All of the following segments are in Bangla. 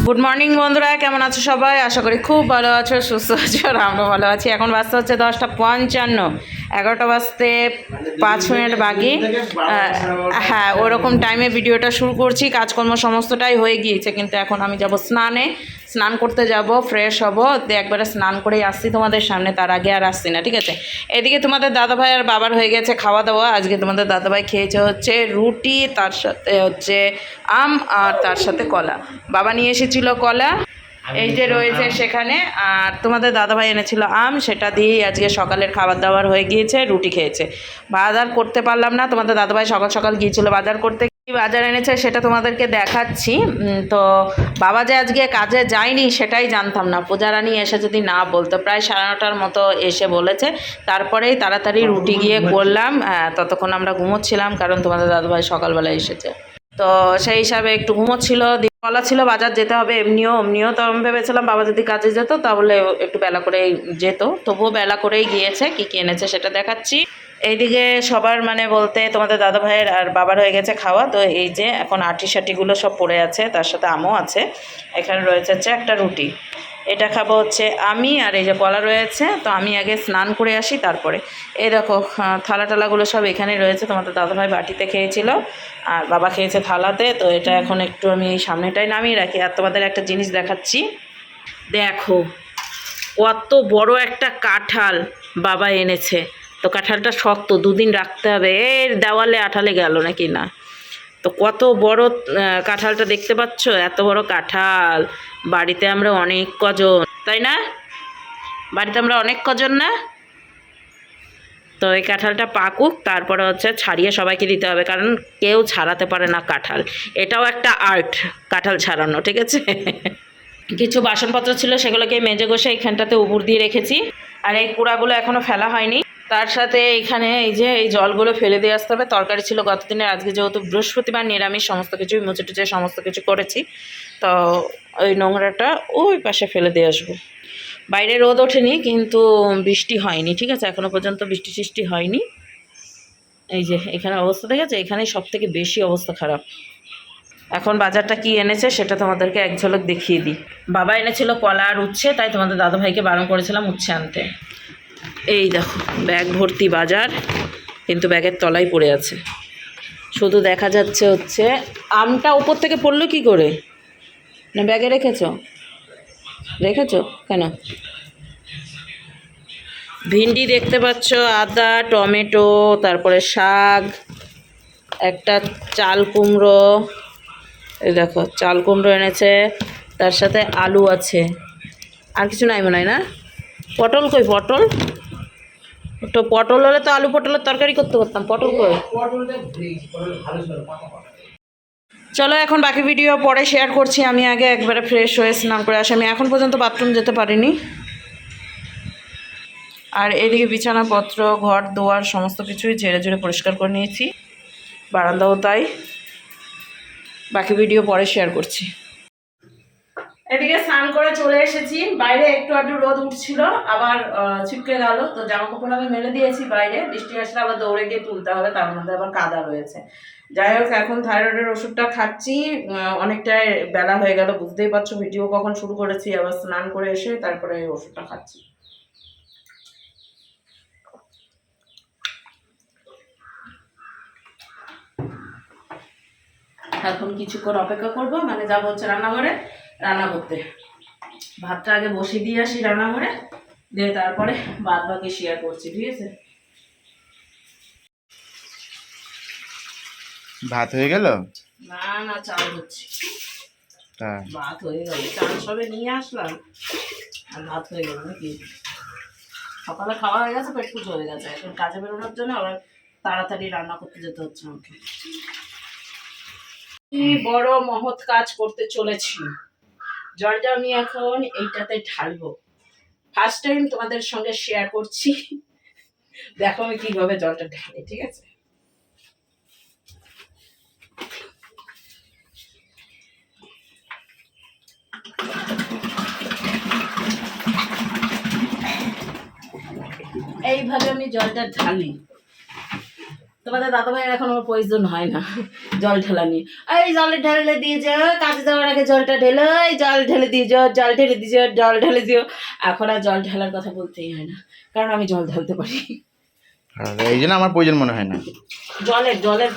গুড মর্নিং বন্ধুরা, কেমন আছো সবাই? আশা করি খুব ভালো আছো, সুস্থ আছো, আর আমরা ভালো আছি। এখন বাজতে হচ্ছে 10:55, 11টা বাজতে 5 মিনিট বাকি। হ্যাঁ, ওরকম টাইমে ভিডিওটা শুরু করছি। কাজকর্ম সমস্তটাই হয়ে গিয়েছে, কিন্তু এখন আমি যাব স্নান করতে যাব, ফ্রেশ হব, একবারে স্নান করেই আসছি তোমাদের সামনে, তার আগে আর আসছি না, ঠিক আছে? এদিকে তোমাদের দাদাভাই আর বাবার হয়ে গেছে খাওয়া দাওয়া। আজকে তোমাদের দাদাভাই খেয়েছে হচ্ছে রুটি, তার সাথে হচ্ছে আম, আর তার সাথে কলা। বাবা নিয়ে এসেছিল কলা, এই যে রয়েছে সেখানে, আর তোমাদের দাদাভাই এনেছিল আম, সেটা দিয়েই আজকে সকালের খাবার দাবার হয়ে গিয়েছে। রুটি খেয়েছে। বাজার করতে পারলাম না, তোমাদের দাদাভাই সকাল সকাল গিয়েছিল বাজার করতে। কি বাজার এনেছে সেটা তোমাদেরকে দেখাচ্ছি। তো বাবা যে আজকে কাজে যায়নি সেটাই জানতাম না। পূজারানী এসে যদি না বলতো, প্রায় 9:30টার মতো এসে বলেছে। তারপরেই তাড়াতাড়ি রুটি গিয়ে করলাম। ততক্ষণ আমরা ঘুমোচ্ছিলাম, কারণ তোমাদের দাদাভাই সকালবেলা এসেছে, তো সেই হিসাবে একটু ঘুমোচ্ছিল। বলা ছিল বাজার যেতে হবে, এমনিও তো আমি ভেবেছিলাম বাবা যদি কাজে যেত তাহলে একটু বেলা করেই যেত, তবুও বেলা করেই গিয়েছে। কি কি এনেছে সেটা দেখাচ্ছি। এইদিকে সবার মানে বলতে তোমাদের দাদা ভাইয়ের আর বাবার হয়ে গেছে খাওয়া। তো এই যে এখন আটিগুলো সব পড়ে আছে, তার সাথে আমও আছে। এখানে রয়েছে হচ্ছে একটা রুটি, এটা খাবো হচ্ছে আমি, আর এই যে কলা রয়েছে। তো আমি আগে স্নান করে আসি, তারপরে এই দেখো থালাগুলো সব এখানে রয়েছে। তোমাদের দাদাভাই বাটিতে খেয়েছিল আর বাবা খেয়েছে থালাতে। তো এটা এখন একটু আমি এই সামনেটাই নামিয়ে রাখি। আর তোমাদের একটা জিনিস দেখাচ্ছি, দেখো কত বড় একটা কাঁঠাল বাবা এনেছে। তো কাঁঠালটা শক্ত, 2 দিন রাখতে হবে। এর দেওয়ালে আঠালে গেল নাকি না। তো কত বড় কাঁঠালটা দেখতে পাচ্ছ, এত বড় কাঁঠাল। বাড়িতে আমরা অনেক কজন, তাই না? বাড়িতে আমরা অনেক কজন না? তো এই কাঁঠালটা পাকুক, তারপরে হচ্ছে ছাড়িয়ে সবাইকে দিতে হবে, কারণ কেউ ছাড়াতে পারে না কাঁঠাল। এটাও একটা আর্ট, কাঁঠাল ছাড়ানো, ঠিক আছে? কিছু বাসনপত্র ছিল, সেগুলোকে মেজে ঘষে এইখানটাতে উবুর দিয়ে রেখেছি। আর এই কুড়াগুলো এখনও ফেলা হয়নি। তার সাথে এইখানে এই যে এই জলগুলো ফেলে দিয়ে আসতে হবে। তরকারি ছিল গতদিনের, আজকে যেহেতু বৃহস্পতিবার নিরামিষ, সমস্ত কিছুই মুছে টুচে সমস্ত কিছু করেছি। তো ওই নোংরাটা ওই পাশে ফেলে দিয়ে আসবো। বাইরে রোদ ওঠেনি, কিন্তু বৃষ্টি হয়নি, ঠিক আছে? এখনও পর্যন্ত বৃষ্টি হয়নি। এই যে এখানে অবস্থা দেখেছে, এখানেই সব থেকে বেশি অবস্থা খারাপ। এখন বাজারটা কি এনেছে সেটা তোমাদেরকে এক ঝলক দেখিয়ে দিই। বাবা এনেছিল কলা আর উচ্ছে, তাই তোমাদের দাদাভাইকে বারণ করেছিলাম উচ্ছে আনতে। এই দেখো ব্যাগ ভর্তি বাজার, কিন্তু ব্যাগের তলায় পড়ে আছে। শুধু দেখা যাচ্ছে হচ্ছে আমটা উপর থেকে পড়লো কি করে? না ব্যাগে রেখেছো কেন? ভিন্ডি দেখতে পাচ্ছ, আদা, টমেটো, তারপরে শাক, একটা চাল কুমড়ো। এই দেখো চাল কুমড়ো এনেছে, তার সাথে আলু আছে। আর কিছু নাই মনে হয় না? পটল কই? পটল হলে তো আলু পটলের তরকারি করতে পারতাম। পটল কই? চলো এখন বাকি ভিডিও পরে শেয়ার করছি। আমি আগে একবারে ফ্রেশ হয়ে স্নান করে আসি। আমি এখন পর্যন্ত বাথরুম যেতে পারিনি। আর এদিকে বিছানাপত্র, ঘর দুয়ার সমস্ত কিছুই ঝেড়ে পরিষ্কার করে নিয়েছি, বারান্দাও তাই। বাকি ভিডিও পরে শেয়ার করছি। এদিকে স্নান করে চলে এসেছি। বাইরে একটু রোদ উঠছিল, আবার ছিটকে গেল। তো জামা কাপড় আমি মেলে দিয়েছি বাইরে, বৃষ্টি আসলে আবার দৌড়ে গিয়ে তুলতে হবে, তার মধ্যে আবার কাদা রয়েছে। যাই হোক, এখন থাইরয়েডের ওষুধটা খাচ্ছি। অনেকটাই বেলা হয়ে গেল, বুঝতেই পারছো ভিডিও কখন শুরু করেছি। আবার স্নান করে এসে তারপরে ওষুধটা খাচ্ছি। এখন কিছুক্ষণ অপেক্ষা করবো, মানে যাবো হচ্ছে রান্নাঘরে রান্না করতে। ভাতটা আগে বসিয়ে দিয়ে আসি রান্নাঘরে, দিয়ে তারপরে বাদ বাকি শেয়ার করছি, ঠিক আছে? ভাত হয়ে গেল? না চাল হচ্ছে। ভাত হয়ে গেল, চাল সবে নিয়ে আসলাম আর ভাত হয়ে গেল নাকি? সকালে খাওয়া হয়ে গেছে, পেট পুজো হয়ে গেছে। এখন কাজে বেরোনোর জন্য আবার তাড়াতাড়ি রান্না করতে যেতে হচ্ছে আমাকে। কি বড় মহৎ কাজ করতে চলেছি। জলটা আমি এখন এইটাতে ঢালবো। ফার্স্ট টাইম তোমাদের সঙ্গে শেয়ার করছি, দেখো আমি কিভাবে জলটা ঢালি, ঠিক আছে? এইভাবে আমি জলটা ঢালি। তোমাদের দাদাভাইয়ের এখন আমার প্রয়োজন হয় না, জল ঢালা নিয়ে, এই জল ঢেলে দিয়ে যাও, কাজে যাওয়ার আগে জলটা ঢেলো, এই জল ঢেলে দিয়ে যাও, জল ঢেলে দিয়ে যাও, জল ঢেলে দিও। এখন আর জল ঢালার কথা বলতেই হয় না, কারণ আমি জল ঢালতে পারি। এই জন্য আমার প্রয়োজন মনে হয় না জলের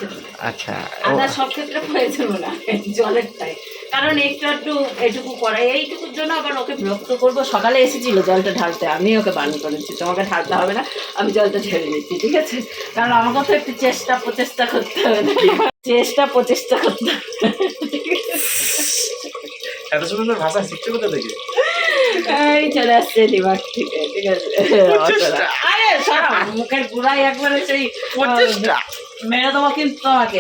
আচ্ছা। আদা সব ক্ষেত্রে প্রয়োজন মনে হয়, জলেরটাই। কারণ একটু এটুকু করা, এইটুকুর জন্য আবার ওকে বিরক্ত করবো। সকালে এসেছিল জলটা ঢালতে, আমি ওকে বারণ করেছি তোমাকে ঢালতে হবে না, আমি জলটা ঢেলে নিচ্ছি, ঠিক আছে? কারণ আমাকে তো একটু প্রচেষ্টা করতে হবে, প্রচেষ্টা করতে হবে। এত সুন্দর ভাষা শিখছো কোথা থেকে? এই চলে আসছে দিমাগ থেকে, ঠিক আছে? আরে সব মুখের গুড়াই একবারে সেই মেরে দেবো কিন্তু তোমাকে।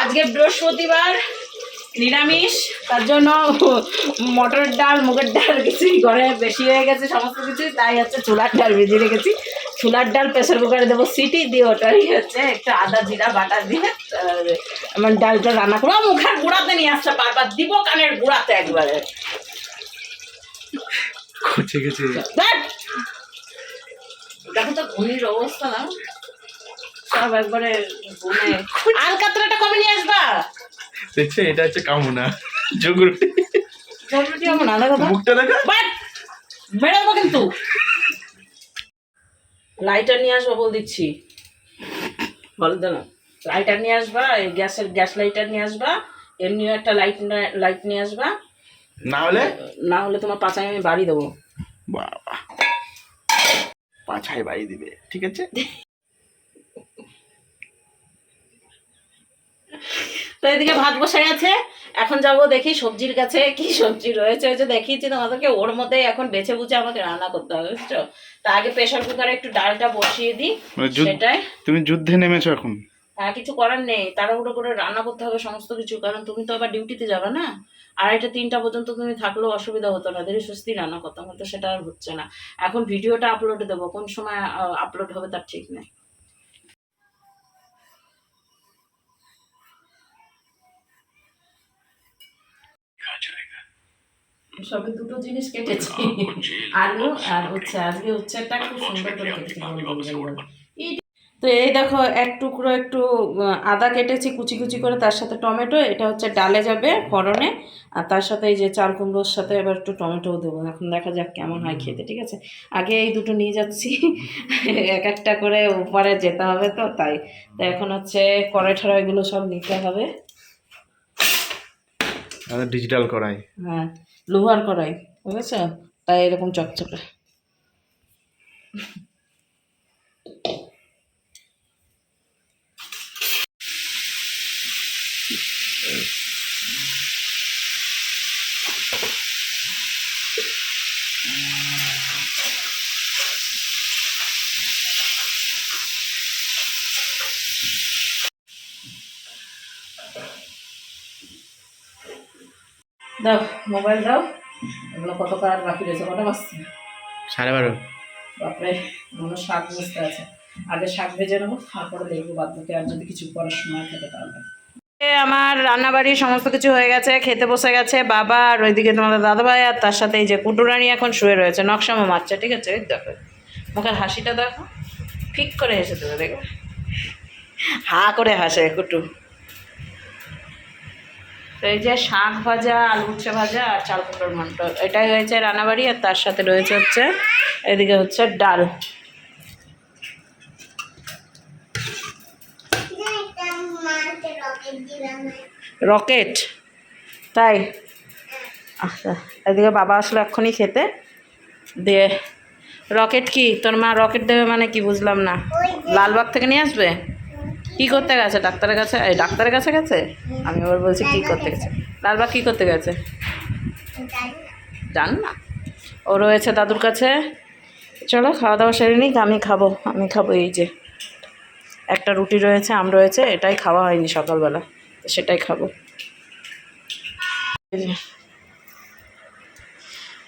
আজকে বৃহস্পতিবার, নিরামিষ, তার জন্য মটরের ডাল, মুগের ডাল কিছুই ঘরে বেশি হয়ে গেছে সমস্ত কিছু, তাই হচ্ছে ছোলার ডাল ভেজে রেখেছি। ছোলার ডাল প্রেসার কুকারে দেবো সিটি দিয়ে, ওটাই হচ্ছে একটু আদা জিরা বাটা দিয়ে আমার ডালটা রান্না করবো। মুখের গুঁড়াতে নিয়ে আসছে বারবার, দিব কানের গুঁড়াতে একবারে। দেখো তো ঘুমির অবস্থা না, সব একবারে ঘুমে। আল কাতরাটা কবে নিয়ে আসবা? দেখছো, এটা হচ্ছে কামনা জগরুটি। জগরুটি আমার আলাদা কথা, মুখটা দেখা বাট বেরোবো কিন্তু। লাইটার নিয়ে আসবা বল দিচ্ছি, বলতে না। লাইটার নিয়ে আসবা, এই গ্যাস লাইটার নিয়ে আসবা, এমনিও একটা লাইট নিয়ে আসবা, না হলে তোমার পাছায় আমি বাড়ি দেবো। বাবা, পাছায় বাড়ি দিবে, ঠিক আছে? তো এদিকে ভাত বসে গেছে, এখন যাবো দেখি সবজির কাছে কি সবজি রয়েছে। ওই যে দেখিয়েছি তোমাদেরকে, ওর মধ্যেই এখন বেছে বুঝে আমাকে রান্না করতে হবে, বুঝছো? তা আগে প্রেশার কুকারে একটু ডালটা বসিয়ে দিই, সেটাই। তুমি যুদ্ধে নেমেছো এখন? হ্যাঁ, কিছু করার নেই, তাড়াহুড়ো করে রান্না করতে হবে সমস্ত কিছু, কারণ তুমি তো আবার ডিউটিতে যাবে না। 2:30-3টা পর্যন্ত তুমি থাকলেও অসুবিধা হতো না, ধীরে সুস্থি রান্না করতাম, কিন্তু সেটা আর হচ্ছে না। এখন ভিডিওটা আপলোড দেবো, কোন সময় আপলোড হবে তার ঠিক নেই। সবে দুটো জিনিস কেটেছি, আলু আর উচ্ছে। আজকে উচ্ছেটা খুব সুন্দর করে কেটেছি। তো এই দেখো, এক টুকরো একটু আদা কেটেছি কুচি কুচি করে, তার সাথে টমেটো, এটা হচ্ছে ডালে যাবে ফোড়নে, আর তার সাথে এই যে চাল কুমড়োর সাথে এবার একটু টমেটোও দেবো। এখন দেখা যাক কেমন হয় খেতে, ঠিক আছে? আগে এই দুটো নিয়ে যাচ্ছি, এক একটা করে উপরে যেতে হবে, তো তাই। তো এখন হচ্ছে কড়াই ঠড়াই এগুলো সব নিতে হবে। ডিজিটাল কড়াই, হ্যাঁ, লোহার কড়াই, বুঝেছো? তাই এরকম চকচকে। দাও মোবাইল দাও, এগুলো কত কাজ বাকি রয়েছে, কটা বাজছে? 12:30। বাপরে, মনে শাক বুঝতে আছে। আগে শাক ভেজে নেবো, তারপরে দেখবো বাদ বাকি, আর যদি কিছু করার সময় থাকে তাহলে। আমার রান্নাবাড়ি সমস্ত কিছু হয়ে গেছে, খেতে বসে গেছে বাবা, আর ওইদিকে তোমাদের দাদাভাই, আর তার সাথে এই যে কুটুরানি এখন শুয়ে রয়েছে, নকশামো মারছে, ঠিক আছে? এই দেখো মুখের হাসিটা দেখো, ঠিক করে হেসে দেবে, দেখো হা করে হাসে কুটু। তো এই যে শাক ভাজা, আলু উচ্ছে ভাজা আর চাল কুমড়োর ঘন্ট, এটাই হয়েছে রান্নাবাড়ি। আর তার সাথে রয়েছে হচ্ছে এদিকে হচ্ছে ডাল। রকেট, তাই? আচ্ছা, এদিকে বাবা আসলো এক্ষুনি খেতে দিয়ে। রকেট কি তোর মা রকেট দেবে মানে কি বুঝলাম না? লালবাগ থেকে নিয়ে আসবে? কি করতে গেছে? ডাক্তারের কাছে? এই ডাক্তারের কাছে গেছে? আমি আবার বলছি কি করতে গেছে? লালবাগ কি করতে গেছে জান না, ও রয়েছে দাদুর কাছে। চলো খাওয়া দাওয়া সেরে নিক, আমি খাবো এই যে একটা রুটি রয়েছে, আম রয়েছে, এটাই খাওয়া হয়নি সকালবেলা, তো সেটাই খাবো।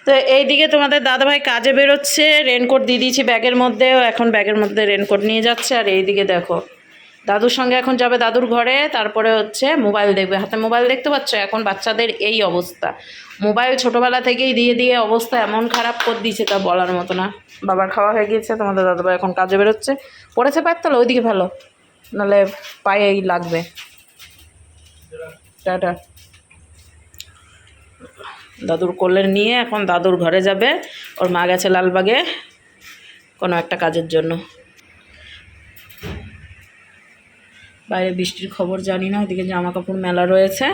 তো এইদিকে তোমাদের দাদাভাই কাজে বেরোচ্ছে, রেনকোট দিয়ে দিয়েছি ব্যাগের মধ্যে, এখন ব্যাগের মধ্যে রেনকোট নিয়ে যাচ্ছে। আর এইদিকে দেখো দাদুর সঙ্গে এখন যাবে দাদুর ঘরে, তারপরে হচ্ছে মোবাইল দেখবে, হাতে মোবাইল দেখতে পাচ্ছ? এখন বাচ্চাদের এই অবস্থা, মোবাইল ছোটোবেলা থেকেই দিয়ে দিয়ে অবস্থা এমন খারাপ করে দিয়েছে তা বলার মতো না। বাবার খাওয়া হয়ে গিয়েছে, তোমাদের দাদাভাই এখন কাজে বেরোচ্ছে, পড়েছে পায়ের তলা, ওইদিকে ভালো, নাহলে পায়েই লাগবে। টাটা। দাদুর কোলে নিয়ে এখন দাদুর ঘরে যাবে। ওর মা গেছে লালবাগে কোনো একটা কাজের জন্য। বাইরে বৃষ্টির খবর জানি না, ওইদিকে জামা কাপড় মেলা রয়েছে।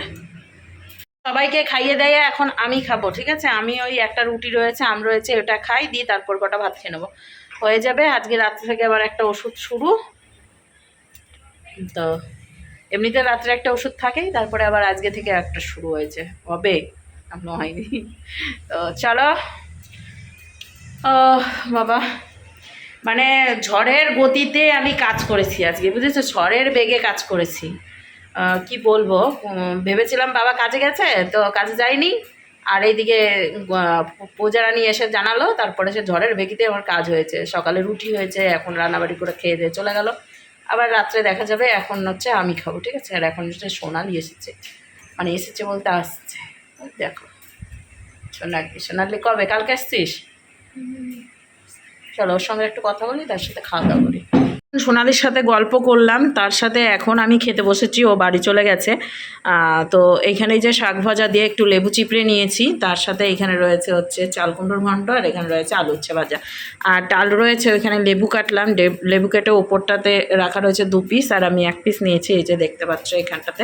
সবাইকে খাইয়ে দেয়, এখন আমি খাবো, ঠিক আছে? আমি ওই একটা রুটি রয়েছে, আম রয়েছে, ওটা খাই, দিয়ে তারপর কটা ভাত খেয়ে নেবো, হয়ে যাবে। আজকে রাত্রে থেকে আবার একটা ওষুধ শুরু, তো এমনিতে রাত্রে একটা ওষুধ থাকেই, তারপরে আবার আজকে থেকে একটা শুরু হয়েছে, হবে এখনো হয়নি। তো চলো। ও বাবা, মানে ঝড়ের গতিতে আমি কাজ করেছি আজকে, বুঝেছো? ঝড়ের বেগে কাজ করেছি। কি বলবো, ভেবেছিলাম বাবা কাজে গেছে, তো কাজে যায়নি। আর এইদিকে পূজারানি এসে জানালো, তারপরে সে ঝড়ের বেগিতে আমার কাজ হয়েছে। সকালে রুটি হয়েছে, এখন রান্নাবাড়ি করে খেয়ে দিয়ে চলে গেল। আবার রাত্রে দেখা যাবে, এখন হচ্ছে আমি খাবো, ঠিক আছে? আর এখন হচ্ছে সোনালি এসেছে, মানে এসেছে বলতে আসছে, দেখো। সোনালি কবে? কালকে আসছিস? চলো ওর সঙ্গে একটু কথা বলি, তার সাথে খাওয়া দাওয়া করি। সোনালির সাথে গল্প করলাম, তার সাথে এখন আমি খেতে বসেছি, ও বাড়ি চলে গেছে। তো এইখানে যে শাক ভাজা দিয়ে একটু লেবু চিপড়ে নিয়েছি, তার সাথে এখানে রয়েছে হচ্ছে চাল কুমড়োর ঘন্ট, আর এখানে রয়েছে আলু উচ্ছে ভাজা, আর ডাল রয়েছে। ওইখানে লেবু কাটলাম, লেবু কেটে ওপরটাতে রাখা রয়েছে 2 পিস, আর আমি 1 পিস নিয়েছি, এই যে দেখতে পাচ্ছ এখানটাতে।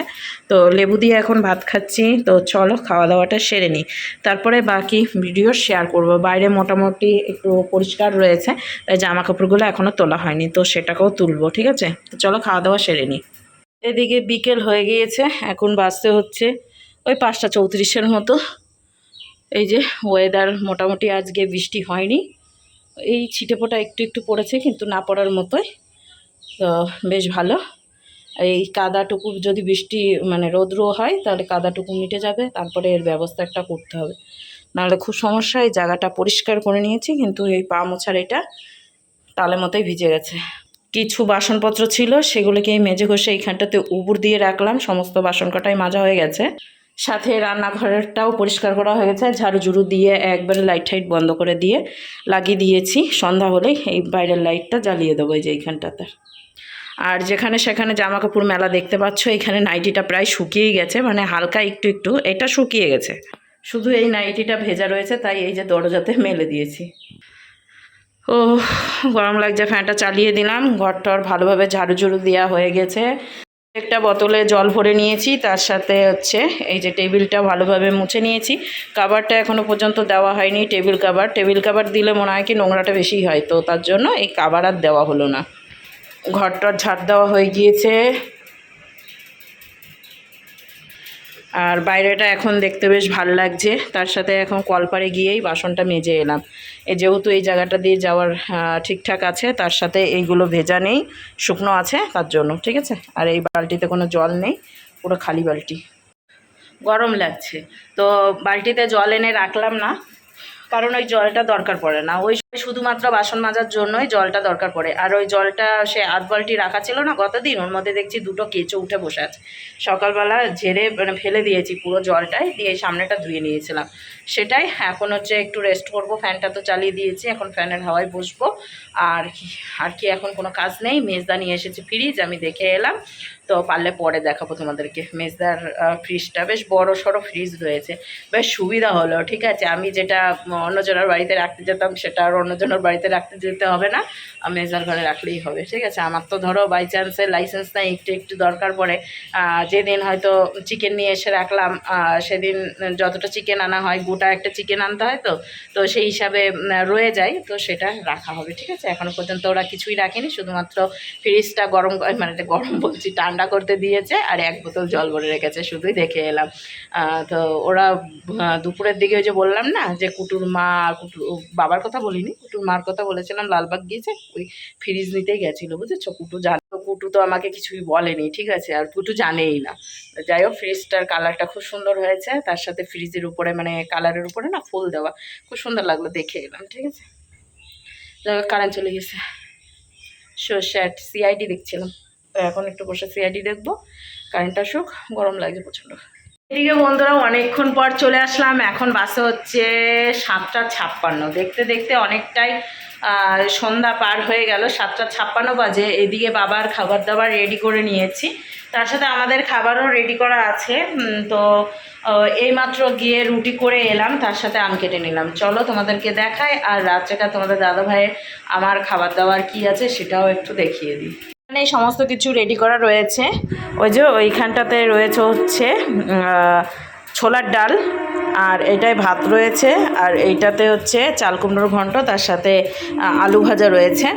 তো লেবু দিয়ে এখন ভাত খাচ্ছি। তো চলো খাওয়া দাওয়াটা সেরে নিই, তারপরে বাকি ভিডিও শেয়ার করব। বাইরে মোটামুটি একটু পরিষ্কার রয়েছে, তাই জামা কাপড়গুলো এখনও তোলা হয়নি, তো সেটাকেও তুলবো, ঠিক আছে? তো চলো খাওয়া দাওয়া সেরে নিই। এদিকে বিকেল হয়ে গিয়েছে, এখন বাজতে হচ্ছে ওই 5:34 মতো। এই যে ওয়েদার মোটামুটি আজকে বৃষ্টি হয়নি, এই ছিটেফোঁটা একটু একটু পড়েছে, কিন্তু না পড়ার মতোই, তো বেশ ভালো। এই কাদাটুকু যদি বৃষ্টি মানে রৌদ্র হয়, তাহলে কাদাটুকু মিটে যাবে, তারপরে এর ব্যবস্থা একটা করতে হবে, নাহলে খুব সমস্যা। এই জায়গাটা পরিষ্কার করে নিয়েছি, কিন্তু এই পা মোছার এটা তালে মতোই ভিজে গেছে। কিছু বাসনপত্র ছিল, সেগুলোকে এই মেজে ঘষে এইখানটাতে উবুর দিয়ে রাখলাম, সমস্ত বাসন কটাই মাজা হয়ে গেছে। সাথে রান্নাঘরটাও পরিষ্কার করা হয়ে গেছে, ঝাড়ু ঝুড়ু দিয়ে একবারে লাইট টাইট বন্ধ করে দিয়ে লাগিয়ে দিয়েছি। সন্ধ্যা হলেই এই বাইরের লাইটটা জ্বালিয়ে দেবো, এই যে এইখানটাতে। আর যেখানে সেখানে জামা কাপড় মেলা দেখতে পাচ্ছ, এখানে নাইটিটা প্রায় শুকিয়েই গেছে, মানে হালকা একটু একটু এটা শুকিয়ে গেছে, শুধু এই নাইটিটা ভেজা রয়েছে, তাই এই যে দরজাতে মেলে দিয়েছি। ও গরম লাগছে, ফ্যানটা চালিয়ে দিলাম। ঘরটার ভালোভাবে ঝাড়ু ঝুড়ু দেওয়া হয়ে গেছে, একটা বোতলে জল ভরে নিয়েছি, তার সাথে হচ্ছে এই যে টেবিলটা ভালোভাবে মুছে নিয়েছি। কাভারটা এখনও পর্যন্ত দেওয়া হয়নি, টেবিল কাভার দিলে মনে হয় কি নোংরাটা বেশি হয়, তো তার জন্য এই কাভার আর দেওয়া হলো না। ঘরটার ঝাড় দেওয়া হয়ে গিয়েছে, আর বাইরেটা এখন দেখতে বেশ ভালো লাগছে। তার সাথে এখন কলপারে গিয়েই বাসনটা মেজে এলাম, যেহেতু এই জায়গাটা দিয়ে যাওয়ার ঠিকঠাক আছে, তার সাথে এইগুলো ভেজা নেই, শুকনো আছে, তার জন্য ঠিক আছে। আর এই বালতিতে কোনো জল নেই, পুরো খালি বালতি। গরম লাগছে, তো বালতিতে জল এনে রাখলাম না, কারণ ওই জলটা দরকার পড়ে না, ওই শুধুমাত্র বাসন মাজার জন্যই জলটা দরকার পড়ে। আর ওই জলটা সে আধ বালতি রাখা ছিল না গতদিন, ওর মধ্যে দেখছি 2টো কেঁচো উঠে বসে আছে। সকালবেলা ঝেড়ে মানে ফেলে দিয়েছি পুরো জলটাই, দিয়ে সামনেটা ধুয়ে নিয়েছিলাম, সেটাই। এখন হচ্ছে একটু রেস্ট করব, ফ্যানটা তো চালিয়ে দিয়েছি, এখন ফ্যানের হাওয়ায় বসবো। আর কি এখন কোনো কাজ নেই। মেজদা নিয়ে এসেছে ফ্রিজ, আমি দেখে এলাম, তো পারলে পরে দেখাবো তোমাদেরকে। মেজদার ফ্রিজটা বেশ বড় সড়ো ফ্রিজ রয়েছে, বেশ সুবিধা হলো, ঠিক আছে। আমি যেটা অন্যজনের বাড়িতে রাখতে যেতাম, সেটা আর অন্যজনের বাড়িতে রাখতে যেতে হবে না, মেজদার ঘরে রাখলেই হবে, ঠিক আছে। আমার তো ধরো বাই চান্সে লাইসেন্স নেই, একটু একটু দরকার পড়ে, যেদিন হয়তো চিকেন নিয়ে এসে রাখলাম, সেদিন যতটা চিকেন আনা হয়, গোটা একটা চিকেন আনতে হয়, তো সেই হিসাবে রয়ে যায়, তো সেটা রাখা হবে, ঠিক আছে। এখনও পর্যন্ত ওরা কিছুই রাখেনি, শুধুমাত্র ফ্রিজটা গরম, মানে গরম বলছি, ঠান্ডা করতে দিয়েছে, আর 1 বোতল জল ভরে রেখেছে, শুধুই দেখে এলাম। তো ওরা দুপুরের দিকে ওই যে বললাম না, যে কুটুর মা, বাবার কথা বলিনি, কুটুর মার কথা বলেছিলাম, লালবাগ গিয়েছে, ওই ফ্রিজ নিতেই গেছিলো, বুঝেছো। কুটু তো আমাকে কিছুই বলেনি, ঠিক আছে, আর কুটু জানেই না। যাই হোক, ফ্রিজটার কালারটা খুব সুন্দর হয়েছে, তার সাথে ফ্রিজের উপরে মানে কালারের উপরে না ফুল দেওয়া, খুব সুন্দর লাগলো, দেখে এলাম, ঠিক আছে। কারেন্ট চলে গেছে, শ্যাট সিআইডি দেখছিলাম, তো এখন একটু বসে সিআইডি দেখবো, কারেন্ট আসুক, গরম লাগছে প্রচণ্ড। এদিকে বন্ধুরা অনেকক্ষণ পর চলে আসলাম, এখন বাসে হচ্ছে 7:56, দেখতে দেখতে অনেকটাই সন্ধ্যা পার হয়ে গেল, 7:56 বাজে। এদিকে বাবার খাবার দাবার রেডি করে নিয়েছি, তার সাথে আমাদের খাবারও রেডি করা আছে। তো এইমাত্র গিয়ে রুটি করে এলাম, তার সাথে আম কেটে নিলাম। চলো তোমাদেরকে দেখাই, আর রাত্রেকার তোমাদের দাদা ভাইয়ের আমার খাবার দাবার কি আছে সেটাও একটু দেখিয়ে দিই। মানে এই সমস্ত কিছু রেডি করা রয়েছে। ওই যে ওইখানটাতে রয়েছে হচ্ছে ছোলার ডাল, আর এটাই ভাত রয়েছে, আর এইটাতে হচ্ছে চাল কুমড়োর ঘন্ট, তার সাথে আলু ভাজা রয়েছে।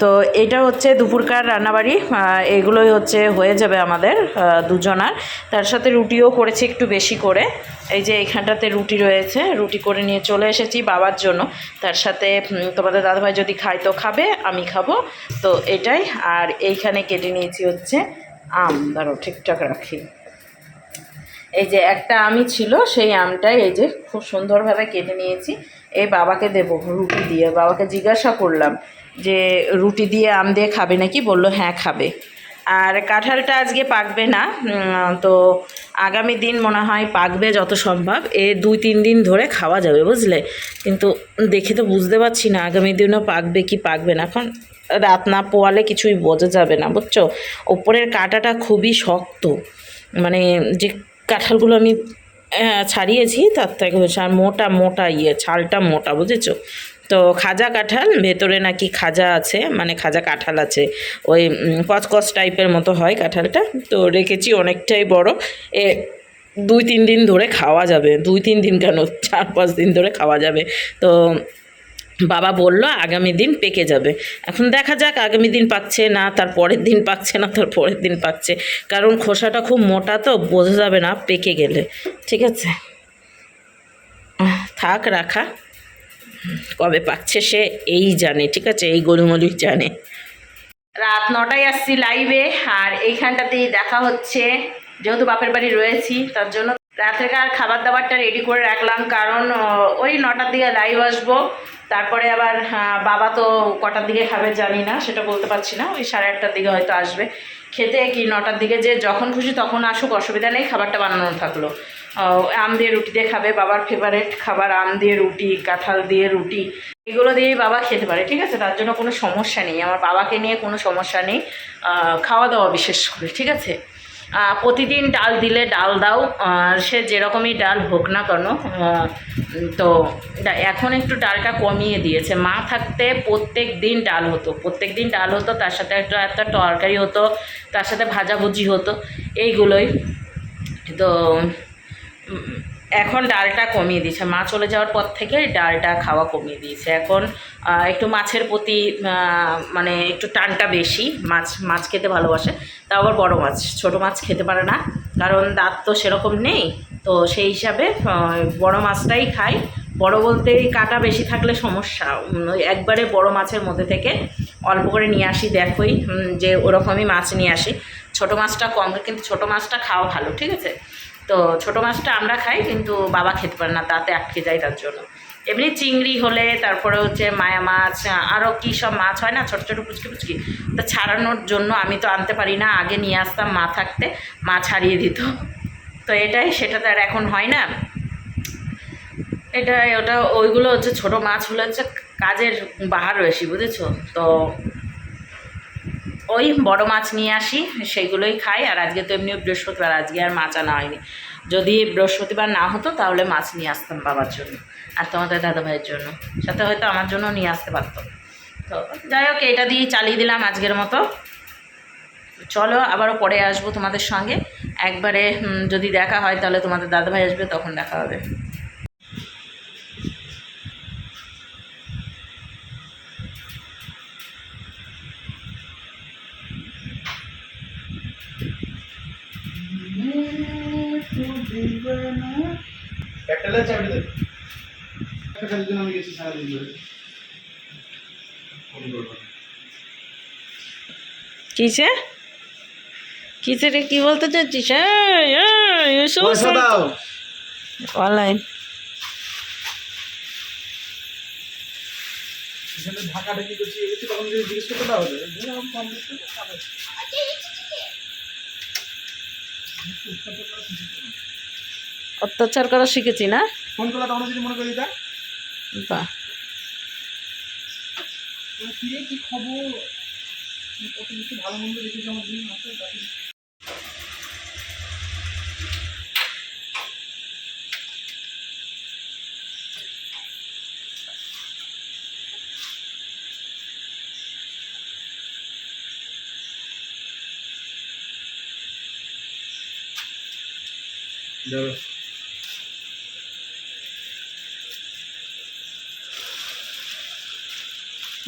তো এটা হচ্ছে দুপুরকার রান্নাবাড়ি। এগুলোই হচ্ছে হয়ে যাবে আমাদের দুজনার। তার সাথে রুটিও করেছি একটু বেশি করে। এই যে এইখানটাতে রুটি রয়েছে, রুটি করে নিয়ে চলে এসেছি বাবার জন্য। তার সাথে তোমাদের দাদাভাই যদি খায় তো খাবে, আমি খাবো। তো এটাই। আর এইখানে কেটে নিয়েছি হচ্ছে আম। দাঁড়ো ঠিকঠাক রাখি। এই যে একটা আমই ছিল, সেই আমটাই এই যে খুব সুন্দরভাবে কেটে নিয়েছি। এই বাবাকে দেবো রুটি দিয়ে। বাবাকে জিজ্ঞাসা করলাম যে রুটি দিয়ে আম দিয়ে খাবে নাকি, বলল হ্যাঁ খাবে। আর কাঁঠালটা আজকে পাকবে না, তো আগামী দিন মনে হয় পাকবে যত সম্ভব। 2-3 দিন ধরে খাওয়া যাবে, বুঝলে। কিন্তু দেখে তো বুঝতে পারছি না আগামী দিনও পাকবে কি পাকবে না। এখন রাত না পোয়ালে কিছুই বোঝা যাবে না, বুঝছো। ওপরের কাঁটাটা খুবই শক্ত, মানে যে কাঁঠালগুলো আমি ছাড়িয়েছি তার থেকে হয়েছে, আর মোটা মোটা ছালটা মোটা, বুঝেছো। তো খাজা কাঁঠাল, ভেতরে নাকি খাজা আছে, মানে খাজা কাঁঠাল আছে, ওই কচকচ টাইপের মতো হয় কাঁঠালটা। তো রেখেছি অনেকটাই বড়, 2-3 দিন ধরে খাওয়া যাবে। 2-3 দিন কেন, 4-5 দিন ধরে খাওয়া যাবে। তো বাবা বলল আগামী দিন পেকে যাবে। এখন দেখা যাক আগামী দিন পাকছে না, তার পরের দিন পাকছে না, তার পরের দিন পাকছে। কারণ খোসাটা খুব মোটা, তো বোঝা যাবে না পেকে গেলে। ঠিক আছে, থাক রাখা। কবে পাকছে সে এই জানে, ঠিক আছে, এই গরুমলিক জানে। রাত 9টায় আসছি লাইভে, আর এইখানটাতেই দেখা হচ্ছে। যেহেতু বাপের বাড়ি রয়েছি, তার জন্য রাত্রেকার খাবার দাবারটা রেডি করে রাখলাম। কারণ ওই 9টার দিকে লাইভ আসবো। তারপরে আবার বাবা তো কটার দিকে খাবে জানি না, সেটা বলতে পারছি না। ওই 1:30টার দিকে হয়তো আসবে খেতে, কি 9টার দিকে, যে যখন খুশি তখন আসুক, অসুবিধা নেই। খাবারটা বানানো থাকলো। আম দিয়ে রুটি দিয়ে খাবে, বাবার ফেভারেট খাবার আম দিয়ে রুটি, কাঁঠাল দিয়ে রুটি, এগুলো দিয়েই বাবা খেতে পারে। ঠিক আছে, তার জন্য কোনো সমস্যা নেই। আমার বাবাকে নিয়ে কোনো সমস্যা নেই, খাওয়া দাওয়া বিশেষ করে। ঠিক আছে, প্রতিদিন ডাল দিলে ডাল দাও, সে যেরকমই ডাল হোক না কেন। তো এখন একটু ডালটা কমিয়ে দিয়েছে। মা থাকতে প্রত্যেক দিন ডাল হতো, প্রত্যেক দিন ডাল হতো, তার সাথে একটা তরকারি হতো, তার সাথে ভাজাভুজি হতো, এইগুলোই। তো এখন ডালটা কমিয়ে দিয়েছে। মা চলে যাওয়ার পর থেকে ডালটা খাওয়া কমিয়ে দিয়েছে। এখন একটু মাছের প্রতি মানে একটু টানটা বেশি। মাছ খেতে ভালোবাসে, তাও আবার বড় মাছ। ছোট মাছ খেতে পারে না, কারণ দাঁত তো সেরকম নেই। তো সেই হিসাবে বড় মাছটাই খাই। বড় বলতে কাঁটা বেশি থাকলে সমস্যা। একবারে বড় মাছের মধ্যে থেকে অল্প করে নিয়ে আসি, দেখোই যে ওরকমই মাছ নিয়ে আসি। ছোট মাছটা কম, কিন্তু ছোট মাছটা খাওয়া ভালো। ঠিক আছে, তো ছোটো মাছটা আমরা খাই, কিন্তু বাবা খেতে পারে না, তাতে আটকে যায়। তার জন্য এমনি চিংড়ি হলে, তারপরে হচ্ছে মায়া মাছ, আরও কী সব মাছ হয় না, ছোটো ছোটো পুচকি পুচকি, তো ছাড়ানোর জন্য আমি তো আনতে পারি না। আগে নিয়ে আসতাম, মা থাকতে মা ছাড়িয়ে দিত। তো এটাই, সেটা তো আর এখন হয় না। ওটা ওইগুলো হচ্ছে ছোটো মাছ হলে হচ্ছে কাজের বাহার বেশি, বুঝেছো। তো ওই বড় মাছ নিয়ে আসি, সেইগুলোই খাই। আর আজকে তো এমনি বৃহস্পতিবার, আজকে আর মাছ আনা হয়নি। যদি বৃহস্পতিবার না হতো তাহলে মাছ নিয়ে আসতাম বাবার জন্য আর তোমাদের দাদাভাইয়ের জন্য, সাথে হয়তো আমার জন্য নিয়ে আসতে পারতো। তো যাই হোক, এটা দিয়েই চালিয়ে দিলাম আজকের মতো। চলো আবারও পরে আসবো তোমাদের সঙ্গে। একবারে যদি দেখা হয় তাহলে তোমাদের দাদাভাই আসবে, তখন দেখা হবে। কিসে কিসে রে, কি বলতে চাচ্ছিস? অনলাইন ঢাকাঢাকি করছি, তখন যদি জিজ্ঞেস করতে পারবে অত্যাচার করা শিখেছি না। ফোন করলে তখন যদি মনে করি বাহ, কি খবর, কত কিছু ভালো মন্দ দেখেছি আমার দিন আছে।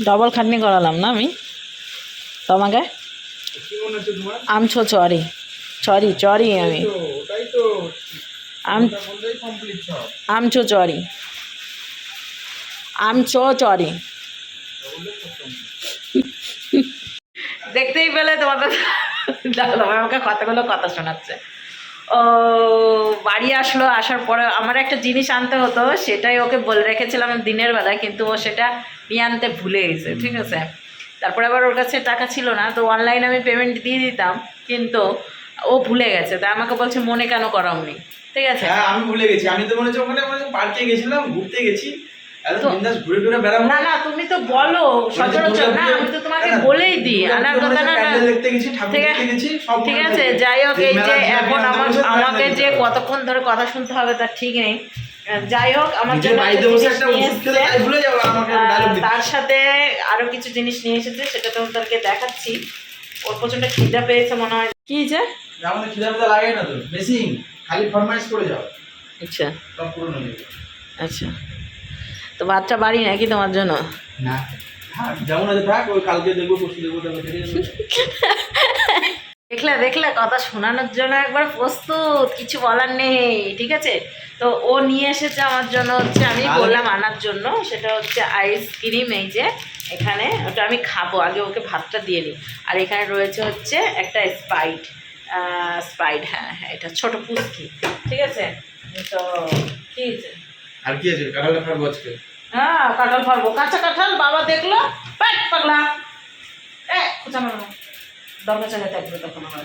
ডবল খাটনি করালাম না আমি তোমাকে। কি মনে হচ্ছে তোমার? আমছো চরি চরি চরি আমি ওটাই তো আম বললেই কমপ্লিট সব। আমচো চরি আমচো চরি দেখতেই পেলে তোমাদের দাদা আমাকে কথা শোনাচ্ছে। ও বাড়ি আসলো, আসার পরে আমার একটা জিনিস আনতে হতো, সেটাই ওকে বলে রেখেছিলাম দিনের বেলায়, কিন্তু ও সেটা নিয়ে আনতে ভুলে গেছে। ঠিক আছে, তারপরে আবার ওর কাছে টাকা ছিল না, তো অনলাইনে আমি পেমেন্ট দিয়ে দিতাম, কিন্তু ও ভুলে গেছে। তাই আমাকে বলছে মনে কেন করাওনি। ঠিক আছে, হ্যাঁ আমি ভুলে গেছি। আমি তো মনে হচ্ছে ওখানে পার্কে গেছিলাম, ঘুরতে গেছি, একদম বিন্দাস ঘুরে টুরে বেড়াবো। না না তুমি তো বলো সচরাচর, না আমি তো তোমাকে বলেই দিই আনার কথা। না না দেখতে গেছি, ঠাকুর দেখতে গেছি, সব ঠিক আছে, যাই হোক, এই যে এখন আমাকে যে কতক্ষণ ধরে কথা শুনতে হবে তার ঠিক নেই। যাই হোক, আমার জন্য একটা জিনিস নিয়ে এসেছে, ভুলে যাবো আমাকে ডায়লগ দিতে। তার সাথে আরো কিছু জিনিস নিয়ে এসেছে, সেটা তোমাদেরকে দেখাচ্ছি। ওর প্রচন্ড খিদা পেয়েছে মনে হয়। কি যে আমাদের খিদা মিদা লাগে না তো, মেসিং খালি ফরমাইশ করে যাও, আচ্ছা সব পূরণ হয়ে যাবে। আচ্ছা, তো বাচ্চা বাড়ি নাকি তোমার জন্য? না হ্যাঁ, যেমন আছে থাক, ওই কালকে দেখবো, পরশু দেখবো, তারপর থেকে দেখলে দেখলে কথা শোনানোর জন্য একবার প্রস্তুত, কিছু বলার নেই। ঠিক আছে, তো ও নিয়ে এসেছে আমার জন্য, হচ্ছে আমি বললাম আনার জন্য, সেটা হচ্ছে আইসক্রিম। এই যে এখানে ওটা আমি খাবো, আগে ওকে ভাতটা দিয়ে নিই। আর এখানে রয়েছে হচ্ছে একটা স্প্রাইট, স্প্রাইট, হ্যাঁ হ্যাঁ, এটা ছোটো পুচকি। ঠিক আছে, তো কি হয়েছে? আর কি আছে? কাঁঠাল খাবো আজকে। হ্যাঁ কাঁঠাল পারবো, কাঁচা কাঁঠাল। বাবা দেখলো, পাট পাগলা, খোঁচা মারো না, দরকার চালে থাকবে তখন আমার।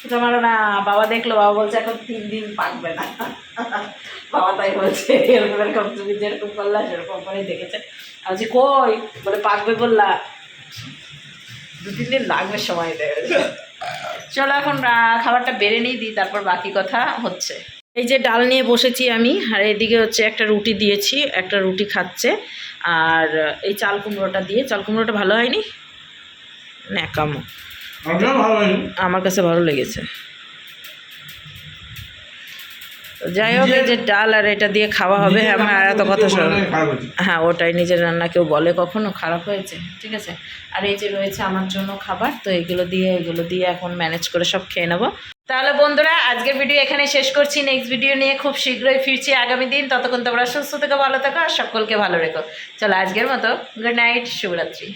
খোঁচা মারো না, বাবা দেখলো, বাবা বলছে এখন 3 দিন পাকবে না। বাবা তাই বলছে, এরকম এরকম তুমি যেরকম করলা সেরকম করেই দেখেছে। আমি বলছি কই, বলে পাকবে বললা, 2-3 দিন লাগবে সময় দেবে। চলো এখন খাবারটা বেড়ে নিই, দিই, তারপর বাকি কথা হচ্ছে। এই যে ডাল নিয়ে বসেছি আমি, আর এদিকে হচ্ছে একটা রুটি দিয়েছি, একটা রুটি খাচ্ছে। আর এই চাল কুমড়োটা দিয়ে, চাল কুমড়োটা ভালো হয়নি, ন্যাকামো, আমার কাছে ভালো লেগেছে। তো যাই হোক, এই যে ডাল আর এটা দিয়ে খাওয়া হবে। হ্যাঁ আর এত কথা শোনো, হ্যাঁ ওটাই, নিজের রান্না কেউ বলে কখনো খারাপ হয়েছে? ঠিক আছে, আর এই যে রয়েছে আমার জন্য খাবার, তো এগুলো দিয়ে এখন ম্যানেজ করে সব খেয়ে নেবো। তাহলে বন্ধুরা, আজকের ভিডিও এখানে শেষ করছি। নেক্সট ভিডিও নিয়ে খুব শীঘ্রই ফিরছি আগামী দিন। ততক্ষণ তোমরা সুস্থ থেকো, ভালো থেকো, আর সকলকে ভালো রেখো। চলো আজকের মতো গুড নাইট, শুভরাত্রি।